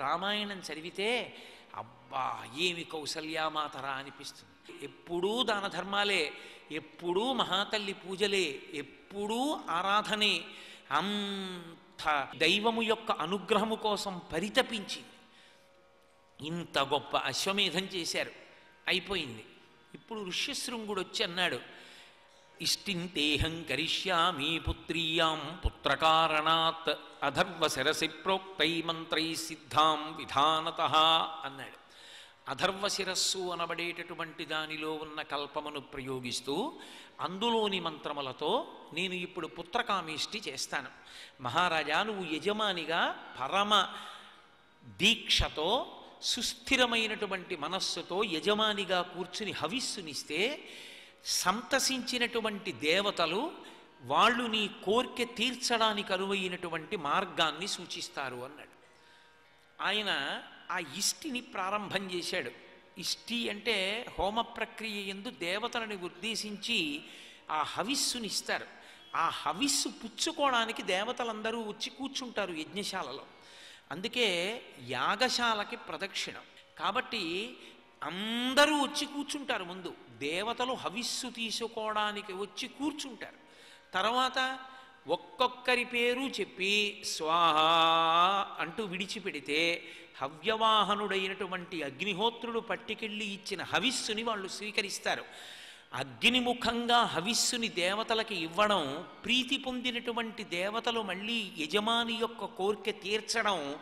రామాయణం చదివితే అబ్బా ఏమి కౌసల్యామాతరా అనిపిస్తుంది. ఎప్పుడూ దాన ధర్మాలే, ఎప్పుడూ మహాతల్లి పూజలే, ఎప్పుడూ ఆరాధనే. అంత దైవము యొక్క అనుగ్రహము కోసం పరితపించి ఇంత గొప్ప అశ్వమేధం చేశారు. అయిపోయింది. ఇప్పుడు ఋష్యశృంగుడు వచ్చి అన్నాడు, ఇష్టింతేహం కరిష్యామి పుత్రీయాం పుత్రకారణాత్ అధర్వ శిరసి ప్రోక్తై మంత్రై సిద్ధాం విధానతః అన్నాడు. అధర్వ శిరస్సు అనబడేటటువంటి దానిలో ఉన్న కల్పమును ప్రయోగిస్తూ అందులోని మంత్రములతో నేను ఇప్పుడు పుత్రకామేష్టి చేస్తాను. మహారాజా, నువ్వు యజమానిగా పరమ దీక్షతో సుస్థిరమైనటువంటి మనస్సుతో యజమానిగా కూర్చుని హవిస్సునిస్తే సంతసించినటువంటి దేవతలు వాళ్ళు నీ కోర్కె తీర్చడానికి అనువైనటువంటి మార్గాన్ని సూచిస్తారు అన్నాడు. ఆయన ఆ ఇష్టిని ప్రారంభం చేశాడు. ఇష్టి అంటే హోమ ప్రక్రియ యందు దేవతలని ఉద్దేశించి ఆ హవిస్సునిస్తారు. ఆ హవిస్సు పుచ్చుకోవడానికి దేవతలందరూ వచ్చి కూర్చుంటారు యజ్ఞశాలలో. అందుకే యాగశాలకి ప్రదక్షిణం. కాబట్టి అందరూ వచ్చి కూర్చుంటారు. ముందు దేవతలు హవిస్సు తీసుకోవడానికి వచ్చి కూర్చుంటారు. తర్వాత ఒక్కొక్కరి పేరు చెప్పి స్వాహ అంటూ విడిచిపెడితే హవ్యవాహనుడైనటువంటి అగ్నిహోత్రుడు పట్టుకెళ్ళి ఇచ్చిన హవిస్సుని వాళ్ళు స్వీకరిస్తారు. అగ్నిముఖంగా హవిస్సుని దేవతలకి ఇవ్వడం, ప్రీతి పొందినటువంటి దేవతలు మళ్ళీ యజమాని యొక్క కోరిక తీర్చడం.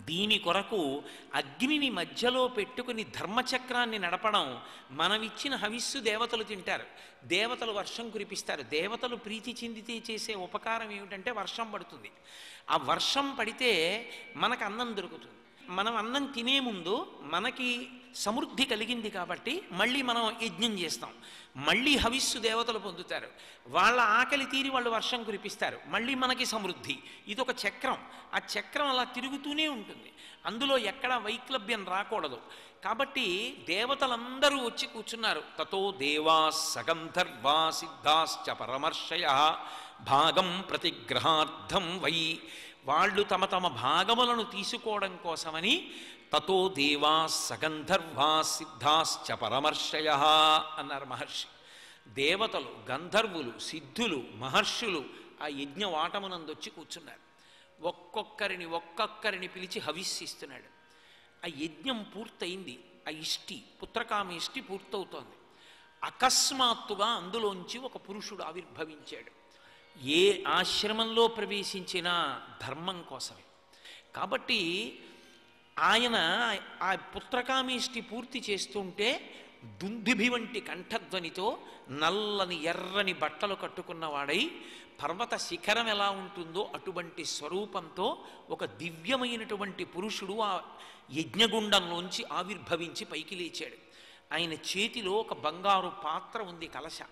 దీని కొరకు అగ్నిని మధ్యలో పెట్టుకుని ధర్మచక్రాన్ని నడపడం. మనమిచ్చిన హవిస్సు దేవతలు తింటారు, దేవతలు వర్షం కురిపిస్తారు. దేవతలు ప్రీతి చెందితే చేసే ఉపకారం ఏమిటంటే వర్షం పడుతుంది. ఆ వర్షం పడితే మనకు అన్నం దొరుకుతుంది. మనం అన్నం తినే ముందు మనకి సమృద్ధి కలిగింది కాబట్టి మళ్ళీ మనం యజ్ఞం చేస్తాం. మళ్ళీ హవిస్సు దేవతలు పొందుతారు. వాళ్ళ ఆకలి తీరి వాళ్ళు వర్షం కురిపిస్తారు. మళ్ళీ మనకి సమృద్ధి. ఇదొక చక్రం. ఆ చక్రం అలా తిరుగుతూనే ఉంటుంది. అందులో ఎక్కడా వైక్లభ్యం రాకూడదు. కాబట్టి దేవతలందరూ వచ్చి కూర్చున్నారు. తతో దేవా సగంధర్వా సిద్ధాశ్చ పరమర్షయః భాగం ప్రతిగ్రహార్థం వై. వాళ్ళు తమ తమ భాగములను తీసుకోవడం కోసమని తతో దేవా సగంధర్వా సిద్ధాశ్చ పరమర్షయః అన్నారు మహర్షి. దేవతలు, గంధర్వులు, సిద్ధులు, మహర్షులు ఆ యజ్ఞ వాటమునందొచ్చి కూర్చున్నారు. ఒక్కొక్కరిని పిలిచి హవిస్సిస్తున్నాడు. ఆ యజ్ఞం పూర్తయింది. ఆ ఇష్టి, పుత్రకామేష్టి పూర్తవుతోంది. అకస్మాత్తుగా అందులోంచి ఒక పురుషుడు ఆవిర్భవించాడు. ఏ ఆశ్రమంలో ప్రవేశించినా ధర్మం కోసమే. కాబట్టి ఆయన ఆ పుత్రకామేష్టి పూర్తి చేస్తుంటే దుందుభి వంటి కంఠధ్వనితో నల్లని ఎర్రని బట్టలు కట్టుకున్నవాడై, పర్వత శిఖరం ఎలా ఉంటుందో అటువంటి స్వరూపంతో ఒక దివ్యమైనటువంటి పురుషుడు ఆ యజ్ఞగుండంలోంచి ఆవిర్భవించి పైకి లేచాడు. ఆయన చేతిలో ఒక బంగారు పాత్ర ఉంది, కలశ.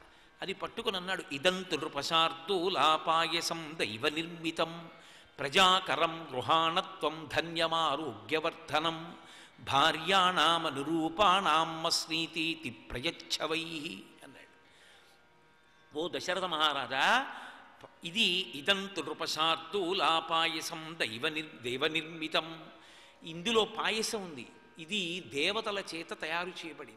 అది పట్టుకుని అన్నాడు, ఇదంతు నృపశార్దూలాపాయసం దైవ నిర్మితం ప్రజాకరం గృహాణత్వం ధన్యమారోగ్యవర్ధనం భార్యాణామనురూపాణాం మస్నీతీతి ప్రయచ్చవై అన్నాడు. ఓ దశరథ మహారాజా, ఇది ఇదంతు నృపశార్దూలాపాయసం దైవ నిర్మితం. ఇందులో పాయసం ఉంది. ఇది దేవతల చేత తయారు చేయబడింది.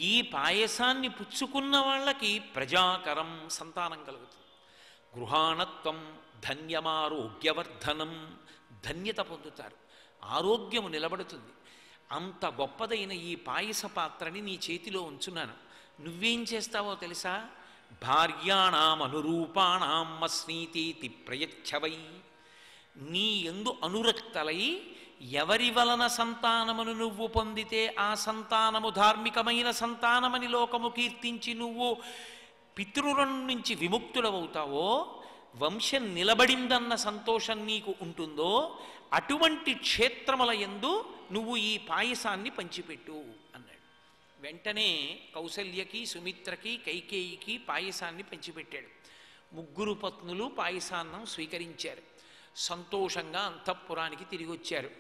ఈ పాయసాన్ని పుచ్చుకున్న వాళ్ళకి ప్రజాకరం సంతానం కలుగుతుంది. గృహాణత్వం ధన్యమారోగ్యవర్ధనం, ధన్యత పొందుతారు, ఆరోగ్యము నిలబడుతుంది. అంత గొప్పదైన ఈ పాయస పాత్రని నీ చేతిలో ఉంచున్నాను. నువ్వేం చేస్తావో తెలుసా? భార్యాణాం అనురూపాణాం మస్నీతీతి ప్రయచ్చవై. నీ యందు అనురక్తలై ఎవరి వలన సంతానమును నువ్వు పొందితే ఆ సంతానము ధార్మికమైన సంతానమని లోకము కీర్తించి నువ్వు పితృరం నుంచి విముక్తుడవుతావో, వంశం నిలబడిందన్న సంతోషం నీకు ఉంటుందో, అటువంటి క్షేత్రముల యందు నువ్వు ఈ పాయసాన్ని పంచిపెట్టు అన్నాడు. వెంటనే కౌసల్యకి, సుమిత్రకి, కైకేయికి పాయసాన్ని పంచిపెట్టాడు. ముగ్గురు పత్నులు పాయసాన్నం స్వీకరించారు. సంతోషంగా అంతఃపురానికి తిరిగి వచ్చారు.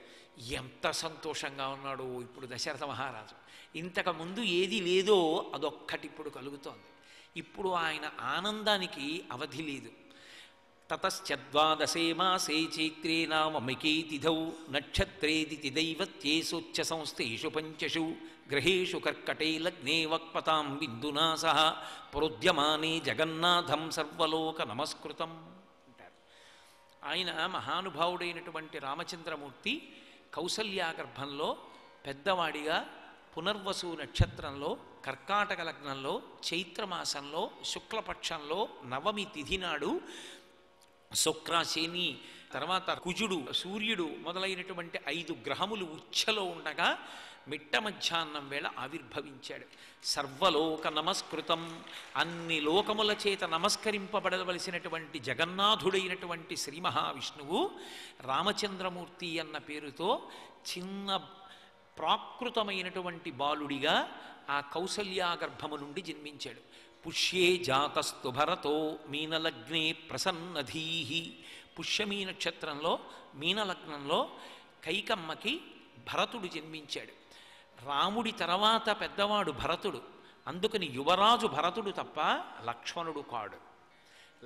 ఎంత సంతోషంగా ఉన్నాడు ఇప్పుడు దశరథ మహారాజు. ఇంతకుముందు ఏది లేదో అదొక్కటి ఇప్పుడు కలుగుతోంది. ఇప్పుడు ఆయన ఆనందానికి అవధి లేదు. తతశ్చద్వాదశే మాసే చైత్రే నామమికే తిథౌ నక్షత్రేదితి దైవత్యే సోచ్ఛ సంస్థేషు పంచషు గ్రహేషు కర్కటే లగ్నే వక్పతాం బిందునా సహ ప్రోద్యమానే జగన్నాథం సర్వలోక నమస్కృతం అంటారు. ఆయన మహానుభావుడైనటువంటి రామచంద్రమూర్తి కౌసల్యాగర్భంలో పెద్దవాడిగా పునర్వసు నక్షత్రంలో కర్కాటక లగ్నంలో చైత్రమాసంలో శుక్లపక్షంలో నవమి తిథి నాడు శుక్రశని తర్వాత కుజుడు సూర్యుడు మొదలైనటువంటి 5 గ్రహములు ఉచ్ఛలో ఉండగా మిట్ట మధ్యాహ్నం వేళ ఆవిర్భవించాడు. సర్వలోక నమస్కృతం, అన్ని లోకముల చేత నమస్కరింపబడవలసినటువంటి జగన్నాథుడైనటువంటి శ్రీ మహావిష్ణువు రామచంద్రమూర్తి అన్న పేరుతో చిన్న ప్రాకృతమైనటువంటి బాలుడిగా ఆ కౌసల్యాగర్భము నుండి జన్మించాడు. పుష్యే జాతస్తు భరతో మీనలగ్నే ప్రసన్నధీహి. పుష్యమీ నక్షత్రంలో మీనలగ్నంలో కైకమ్మకి భరతుడు జన్మించాడు. రాముడి తర్వాత పెద్దవాడు భరతుడు, అందుకని యువరాజు భరతుడు తప్ప లక్ష్మణుడు కాడు.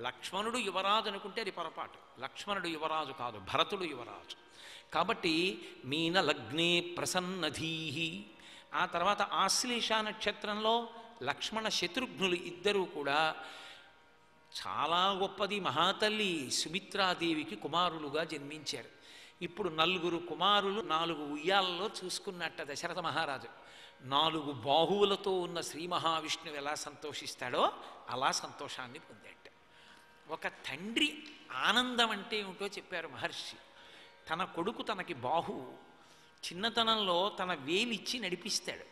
లక్ష్మణుడు యువరాజు అనుకుంటే అది పొరపాటు. లక్ష్మణుడు యువరాజు కాదు, భరతుడు యువరాజు. కాబట్టి మీనలగ్నే ప్రసన్నధీహి. ఆ తర్వాత ఆశ్లేష నక్షత్రంలో లక్ష్మణ శత్రుఘ్నులు ఇద్దరూ కూడా చాలా గొప్పది మహాతల్లి సుమిత్రాదేవికి కుమారులుగా జన్మించారు. ఇప్పుడు 4 కుమారులు 4 ఉయ్యాలలో చూసుకున్నట్ట దశరథ మహారాజు. 4 బాహువులతో ఉన్న శ్రీ మహావిష్ణువు ఎలా సంతోషిస్తాడో అలా సంతోషాన్ని పొందాట. ఒక తండ్రి ఆనందం అంటే ఏమిటో చెప్పారు మహర్షి. తన కొడుకు తనకి బాహువు, చిన్నతనంలో తన వేలిచ్చి నడిపిస్తాడు,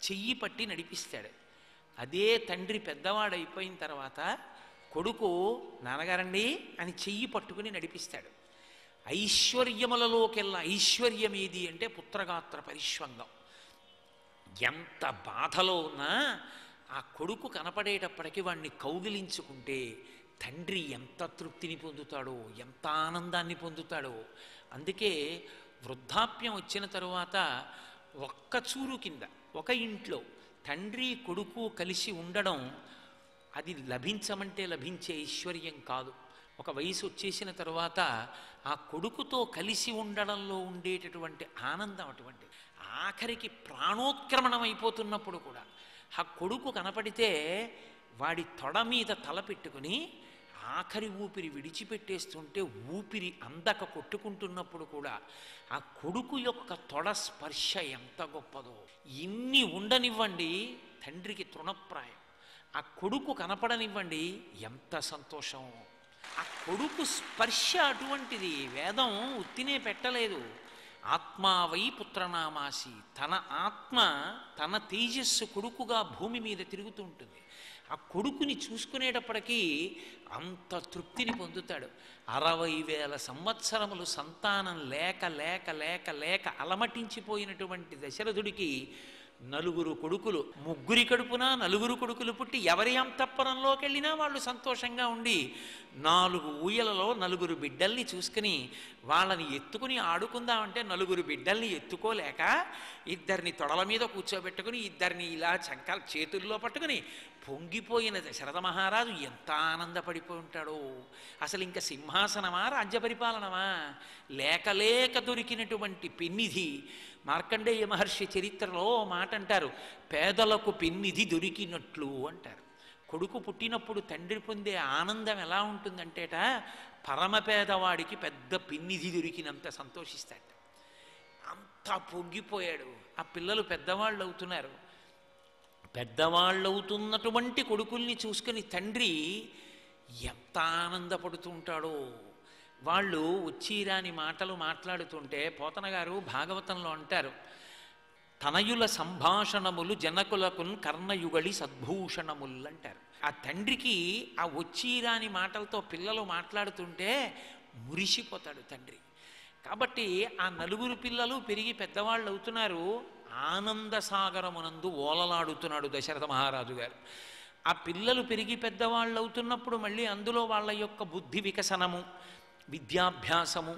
చెయ్యి పట్టి నడిపిస్తాడు. అదే తండ్రి పెద్దవాడైపోయిన తర్వాత కొడుకు నాన్నగారండి అని చెయ్యి పట్టుకుని నడిపిస్తాడు. ఐశ్వర్యములలోకెల్లా ఐశ్వర్యం ఏది అంటే పుత్రగాత్ర పరిష్వంగం. ఎంత బాధలో ఉన్నా ఆ కొడుకు కనపడేటప్పటికీ వాడిని కౌగిలించుకుంటే తండ్రి ఎంత తృప్తిని పొందుతాడో, ఎంత ఆనందాన్ని పొందుతాడో. అందుకే వృద్ధాప్యం వచ్చిన తరువాత ఒక్క చూరు కింద ఒక ఇంట్లో తండ్రి కొడుకు కలిసి ఉండడం అది లభించమంటే లభించే ఐశ్వర్యం కాదు. ఒక వయసు వచ్చేసిన తరువాత ఆ కొడుకుతో కలిసి ఉండడంలో ఉండేటటువంటి ఆనందం అటువంటి. ఆఖరికి ప్రాణోత్క్రమణం అయిపోతున్నప్పుడు కూడా ఆ కొడుకు కనపడితే వాడి తొడ మీద తల పెట్టుకుని ఆఖరి ఊపిరి విడిచిపెట్టేస్తుంటే ఊపిరి అందక కొట్టుకుంటున్నప్పుడు కూడా ఆ కొడుకు యొక్క తొడ స్పర్శ ఎంత గొప్పదో. ఇన్ని ఉండనివ్వండి తండ్రికి తృణప్రాయం, ఆ కొడుకు కనపడనివ్వండి ఎంత సంతోషం. ఆ కొడుకు స్పర్శ అటువంటిది. వేదం ఉత్తినే పెట్టలేదు. ఆత్మావై పుత్రనామాసి, తన ఆత్మ తన తేజస్సు కొడుకుగా భూమి మీద తిరుగుతూ ఉంటుంది. ఆ కొడుకుని చూసుకునేటప్పటికీ అంత తృప్తిని పొందుతాడు. 60,000 సంవత్సరములు సంతానం లేక లేక లేక లేక అలమటించిపోయినటువంటి దశరథుడికి 4 కొడుకులు, 3 కడుపున 4 కొడుకులు పుట్టి ఎవరి అంతఃపురంలోకి వెళ్ళినా వాళ్ళు సంతోషంగా ఉండి 4 ఊయలలో 4 బిడ్డల్ని చూసుకుని వాళ్ళని ఎత్తుకుని ఆడుకుందామంటే 4 బిడ్డల్ని ఎత్తుకోలేక ఇద్దరిని తొడల మీద కూర్చోబెట్టుకుని ఇద్దరిని ఇలా చంకాల చేతుల్లో పట్టుకుని పొంగిపోయిన దశరథ మహారాజు ఎంత ఆనందపడిపోయి ఉంటాడో. అసలు ఇంకా సింహాసనమా రాజ్య పరిపాలనమా? లేక లేక దొరికినటువంటి పెన్నిధి. మార్కండేయ మహర్షి చరిత్రలో మాట అంటారు, పేదలకు పెన్నిధి దొరికినట్లు అంటారు. కొడుకు పుట్టినప్పుడు తండ్రి పొందే ఆనందం ఎలా ఉంటుందంటేట పరమ పేదవాడికి పెద్ద పెన్నిధి దొరికినంత సంతోషిస్తాడు. అంతా పొంగిపోయాడు. ఆ పిల్లలు పెద్దవాళ్ళు అవుతున్నారు. పెద్దవాళ్ళు అవుతున్నటువంటి కొడుకుల్ని చూసుకుని తండ్రి ఎంత ఆనందపడుతూ ఉంటాడో. వాళ్ళు వచ్చిరాని మాటలు మాట్లాడుతుంటే పోతన గారు భాగవతంలో అంటారు, తనయుల సంభాషణములు జనకులకున్ కర్ణయుగళి సద్భూషణములు అంటారు. ఆ తండ్రికి ఆ వచ్చిరాని మాటలతో పిల్లలు మాట్లాడుతుంటే మురిసిపోతాడు తండ్రి. కాబట్టి ఆ 4 పిల్లలు పెరిగి పెద్దవాళ్ళు అవుతున్నారు. ఆనంద సాగరమునందు ఓలలాడుతున్నాడు దశరథ మహారాజు గారు. ఆ పిల్లలు పెరిగి పెద్దవాళ్ళు అవుతున్నప్పుడు మళ్ళీ అందులో వాళ్ళ యొక్క బుద్ధి వికసనము, విద్యాభ్యాసము,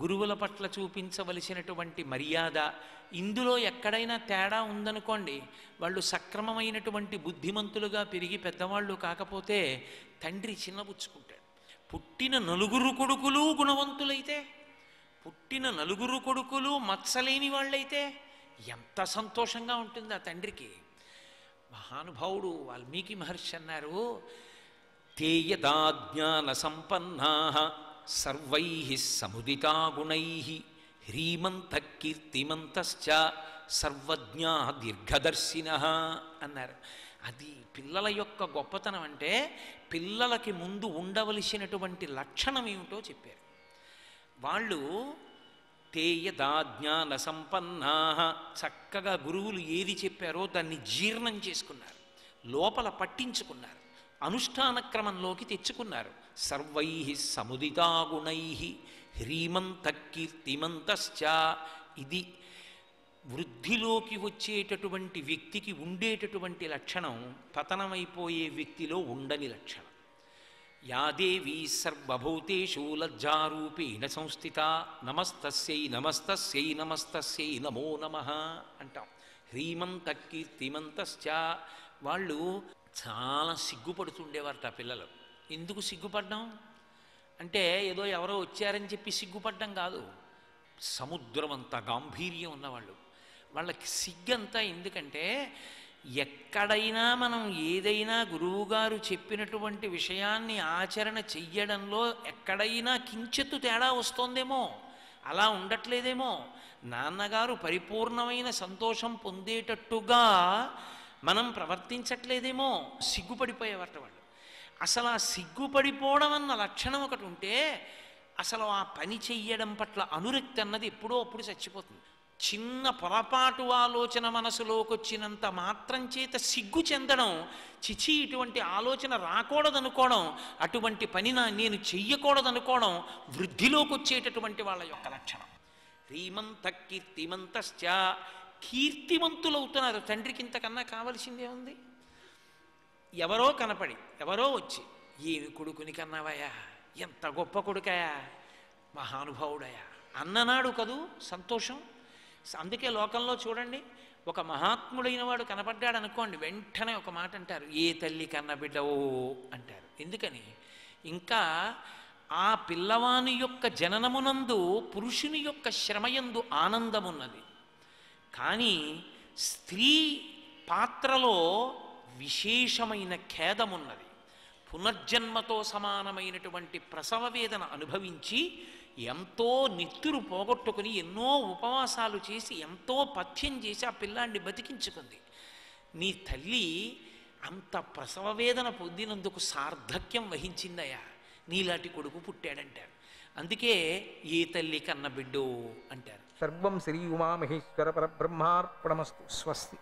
గురువుల పట్ల చూపించవలసినటువంటి మర్యాద, ఇందులో ఎక్కడైనా తేడా ఉందనుకోండి, వాళ్ళు సక్రమమైనటువంటి బుద్ధిమంతులుగా పెరిగి పెద్దవాళ్ళు కాకపోతే తండ్రి చిన్నబుచ్చుకుంటాడు. పుట్టిన నలుగురు కొడుకులు గుణవంతులైతే, పుట్టిన నలుగురు కొడుకులు మత్సలేని వాళ్ళైతే ఎంత సంతోషంగా ఉంటుంది ఆ తండ్రికి. మహానుభావుడు వాల్మీకి మహర్షి అన్నారు, తే యదా జ్ఞాన సంపన్నా సర్వై సముదితా గుణై హ్రీమంత కీర్తిమంతశ్చ సర్వజ్ఞా దీర్ఘదర్శిన అన్నారు. అది పిల్లల యొక్క గొప్పతనం. అంటే పిల్లలకి ముందు ఉండవలసినటువంటి లక్షణం ఏమిటో చెప్పారు. వాళ్ళు తే యదా జ్ఞాన సంపన్నా, చక్కగా గురువులు ఏది చెప్పారో దాన్ని జీర్ణం చేసుకున్నారు, లోపల పట్టించుకున్నారు, అనుష్ఠాన క్రమంలోకి తెచ్చుకున్నారు. సర్వై సముదితా గుణై హ్రీమంత కీర్తిమంతశ్చ. ఇది వృద్ధిలోకి వచ్చేటటువంటి వ్యక్తికి ఉండేటటువంటి లక్షణం, పతనమైపోయే వ్యక్తిలో ఉండని లక్షణం. యాదేవీ సర్వభూతేషు లజ్జారూపేణ సంస్థిత నమస్తస్యై నమస్తస్యై నమస్తస్యై నమో నమః అంటాం. హ్రీమంత కీర్తిమంతశ్చ. వాళ్ళు చాలా సిగ్గుపడుతుండేవారట పిల్లలు. ఎందుకు సిగ్గుపడ్డాం అంటే ఏదో ఎవరో వచ్చారని చెప్పి సిగ్గుపడ్డం కాదు. సముద్రం అంత గాంభీర్యం ఉన్నవాళ్ళు. వాళ్ళకి సిగ్గంతా ఎందుకంటే ఎక్కడైనా మనం ఏదైనా గురువుగారు చెప్పినటువంటి విషయాన్ని ఆచరణ చెయ్యడంలో ఎక్కడైనా కించెత్తు తేడా వస్తోందేమో, అలా ఉండట్లేదేమో, నాన్నగారు పరిపూర్ణమైన సంతోషం పొందేటట్టుగా మనం ప్రవర్తించట్లేదేమో, సిగ్గుపడిపోయేవారట వాళ్ళు. అసలు ఆ సిగ్గుపడిపోవడం అన్న లక్షణం ఒకటి ఉంటే అసలు ఆ పని చెయ్యడం పట్ల అనురక్తి అన్నది ఎప్పుడో అప్పుడు చచ్చిపోతుంది. చిన్న పొరపాటు ఆలోచన మనసులోకి వచ్చినంత మాత్రం చేత సిగ్గు చెందడం, చిచి ఇటువంటి ఆలోచన రాకూడదనుకోవడం, అటువంటి పని నేను చెయ్యకూడదనుకోవడం వృద్ధిలోకి వచ్చేటటువంటి వాళ్ళ యొక్క లక్షణం. హ్రీమంత కీర్తిమంతశ్చ. కీర్తిమంతులవుతున్నారు. తండ్రికి ఇంతకన్నా కావలసిందే ఉంది? ఎవరో కనపడి ఎవరో వచ్చి, ఏమి కొడుకుని కన్నావయ్యా, ఎంత గొప్ప కొడుకయా, మహానుభావుడయా అన్ననాడు కదూ సంతోషం. అందుకే లోకంలో చూడండి, ఒక మహాత్ముడైన వాడు కనపడ్డాడు అనుకోండి, వెంటనే ఒక మాట అంటారు, ఏ తల్లి కన్న బిడ్డవో అంటారు. ఎందుకని? ఇంకా ఆ పిల్లవాని యొక్క జననమునందు పురుషుని యొక్క శ్రమయందు ఆనందమున్నది. కానీ స్త్రీ పాత్రలో విశేషమైన ఖేదమున్నది. పునర్జన్మతో సమానమైనటువంటి ప్రసవ వేదన అనుభవించి ఎంతో నెత్తురు పోగొట్టుకుని ఎన్నో ఉపవాసాలు చేసి ఎంతో పథ్యం చేసి ఆ పిల్లాన్ని బతికించుకుంది. నీ తల్లి అంత ప్రసవ వేదన పొందినందుకు సార్థక్యం వహించిందయా, నీలాంటి కొడుకు పుట్టాడంటారు. అందుకే ఏ తల్లి కన్న బిడ్డో అంటారు. సర్వం శ్రీ ఉమామహేశ్వర పరబ్రహ్మార్పణమస్తు. స్వస్తి.